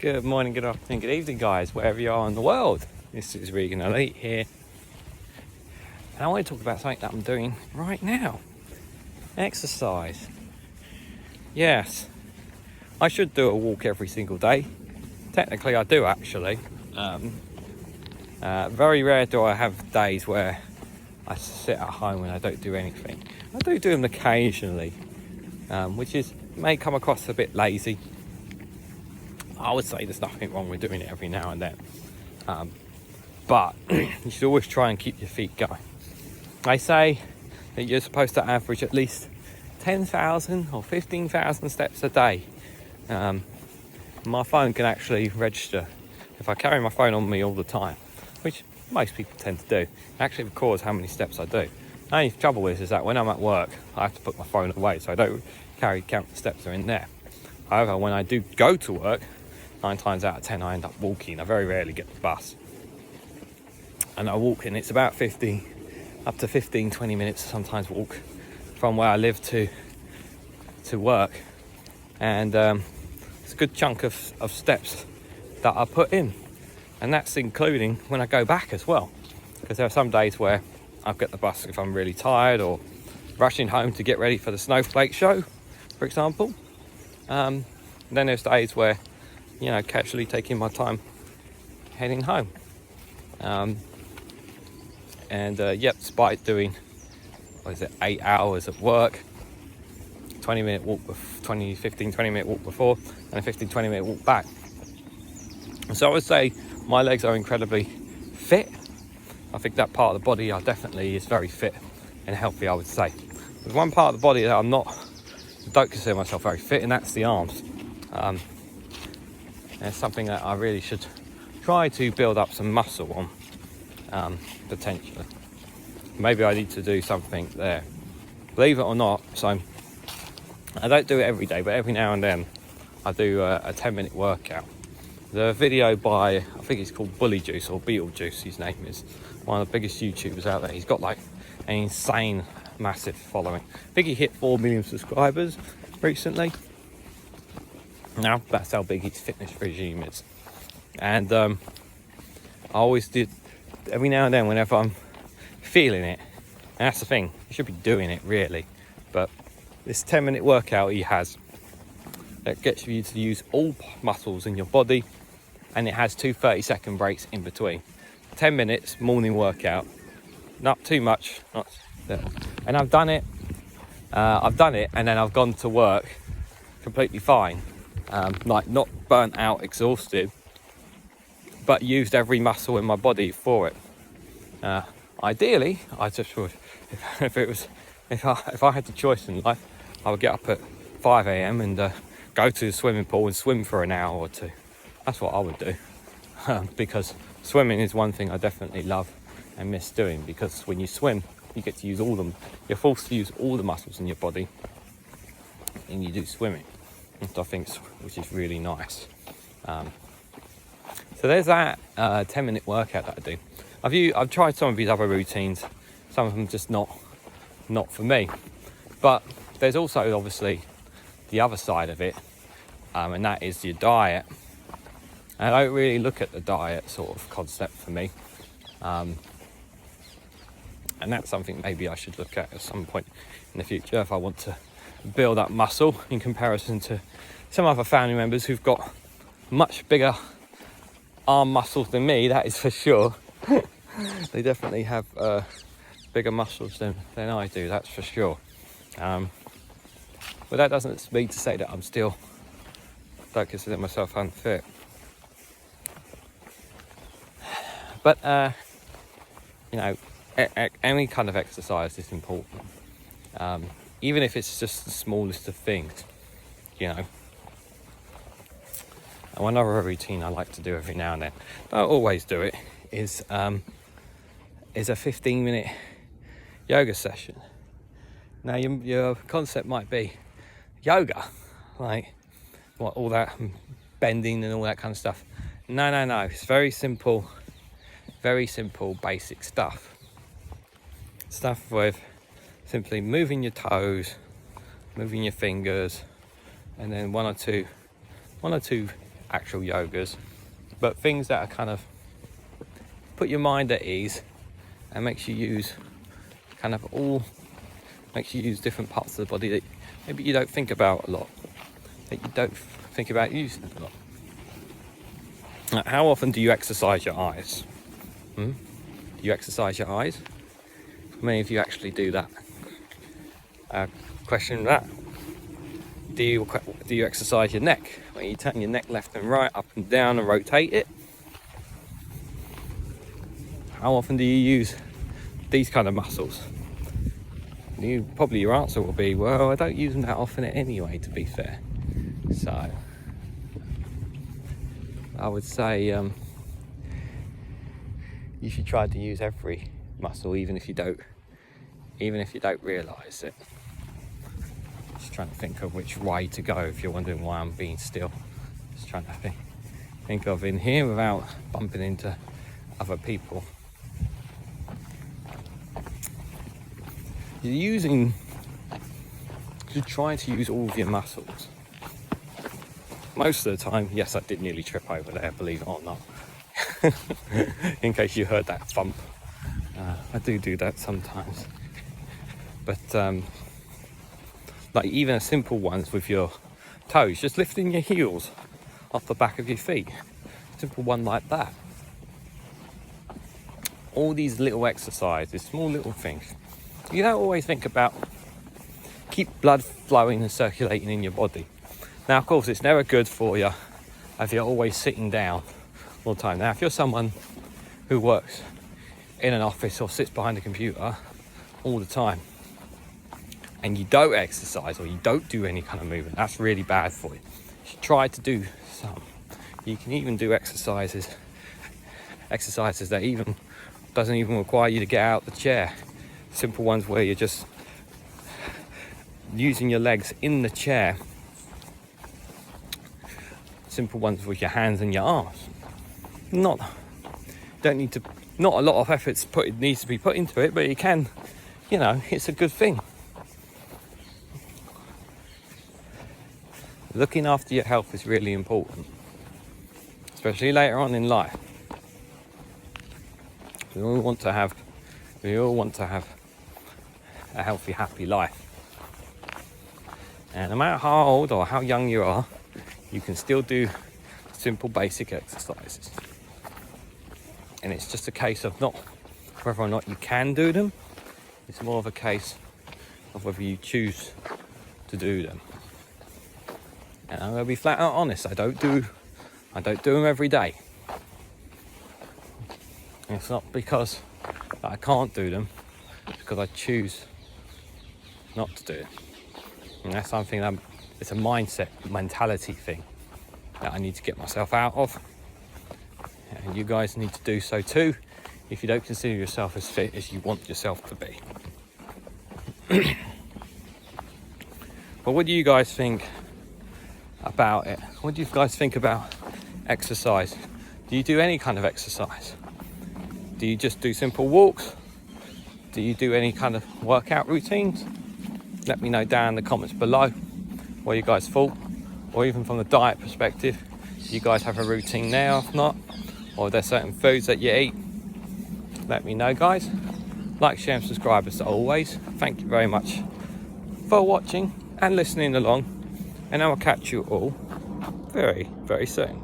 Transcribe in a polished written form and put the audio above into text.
Good morning, good afternoon, good evening, guys, wherever you are in the world. This is Regan Elite here, and I want to talk about something that I'm doing right now. Exercise. Yes, I should do a walk every single day. Technically, I do actually. Very rare do I have days where I sit at home and I don't do anything. I do them occasionally, which may come across a bit lazy. I would say there's nothing wrong with doing it every now and then, but you should always try and keep your feet going. They say that you're supposed to average at least 10,000 or 15,000 steps a day. My phone can actually register. If I carry my phone on me all the time, which most people tend to do, it actually records how many steps I do. The only trouble is that when I'm at work, I have to put my phone away, so I don't count the steps that are in there. However, when I do go to work, 9 times out of 10 I end up walking. I very rarely get the bus. And I walk, and it's about 20 minutes sometimes walk from where I live to work. And it's a good chunk of steps that I put in. And that's including when I go back as well. Because there are some days where I'll get the bus if I'm really tired or rushing home to get ready for the Snowflake show, for example. Then there's days where, casually taking my time heading home. Despite doing, 8 hours of work, 20 minute walk, 20 minute walk before, and a 20 minute walk back. So I would say my legs are incredibly fit. I think that part of the body definitely is very fit and healthy, I would say. There's one part of the body that I don't consider myself very fit, and that's the arms. It's something that I really should try to build up some muscle on, potentially. Maybe I need to do something there. Believe it or not, so I don't do it every day, but every now and then I do a 10-minute workout. There's a video by, I think he's called Bully Juice or Beetlejuice, his name is, one of the biggest YouTubers out there. He's got an insane, massive following. I think he hit 4 million subscribers recently. Now that's how big his fitness regime is. And I always did, every now and then, whenever I'm feeling it, and that's the thing, you should be doing it really, but this 10-minute workout he has that gets you to use all muscles in your body, and it has 2 30-second breaks in between. 10 minutes morning workout, not too much, and I've done it and then I've gone to work completely fine, not burnt out, exhausted, but used every muscle in my body for it. Ideally, I just would, if I had the choice in life, I would get up at 5 a.m. and go to the swimming pool and swim for an hour or two. That's what I would do, because swimming is one thing I definitely love and miss doing, because when you swim, you get to use all them. You're forced to use all the muscles in your body, and you do swimming, which is really nice. So there's that 10-minute workout that I do. I've tried some of these other routines. Some of them just not for me. But there's also obviously the other side of it, and that is your diet. And I don't really look at the diet sort of concept for me. And that's something maybe I should look at some point in the future if I want to build up muscle in comparison to some other family members who've got much bigger arm muscles than me, that is for sure. They definitely have bigger muscles than I do, that's for sure. But that doesn't mean to say that I'm still don't consider myself unfit. But any kind of exercise is important, even if it's just the smallest of things. And one other routine I like to do every now and then, don't always do it, is a 15-minute yoga session. Now your concept might be yoga, like what, all that bending and all that kind of stuff. No, it's very simple, basic stuff with simply moving your toes, moving your fingers, and then one or two actual yogas, but things that are kind of put your mind at ease and makes you use different parts of the body that maybe you don't think about a lot, that you don't think about using a lot. Now, how often do you exercise your eyes? Do you exercise your eyes? How many of you actually do that? Question that. Do you exercise your neck? When you turn your neck left and right, up and down, and rotate it? How often do you use these kind of muscles? Probably your answer will be, well, I don't use them that often anyway, to be fair. So I would say you should try to use every muscle, even if you don't realise it. Just trying to think of which way to go, if you're wondering why I'm being still. Just trying to think of in here without bumping into other people. You try to use all of your muscles. Most of the time, yes, I did nearly trip over there, believe it or not. In case you heard that thump. I do that sometimes. But like even a simple ones with your toes, just lifting your heels off the back of your feet. Simple one like that. All these little exercises, small little things. You don't always think about keep blood flowing and circulating in your body. Now, of course, it's never good for you if you're always sitting down all the time. Now, if you're someone who works in an office or sits behind a computer all the time and you don't exercise or you don't do any kind of movement, that's really bad for you. You should try to do some. You can even do exercises that even doesn't even require you to get out of the chair. Simple ones where you're just using your legs in the chair. Simple ones with your hands and your arms. Not a lot of efforts needs to be put into it, but you can, it's a good thing. Looking after your health is really important, especially later on in life. We all want to have a healthy, happy life. And no matter how old or how young you are, you can still do simple basic exercises. And it's just a case of not whether or not you can do them, it's more of a case of whether you choose to do them. And I'm going to be flat out honest, I don't do them every day. And it's not because I can't do them, it's because I choose not to do it. And that's something it's a mentality thing that I need to get myself out of. And you guys need to do so too, if you don't consider yourself as fit as you want yourself to be. But what do you guys think about it? What do you guys think about exercise? Do you do any kind of exercise? Do you just do simple walks? Do you do any kind of workout routines? Let me know down in the comments below what you guys thought, or even from the diet perspective, do you guys have a routine now? If not, or are there certain foods that you eat? Let me know, guys. Like, share and subscribe as always. Thank you very much for watching and listening along, and I will catch you all very, very soon.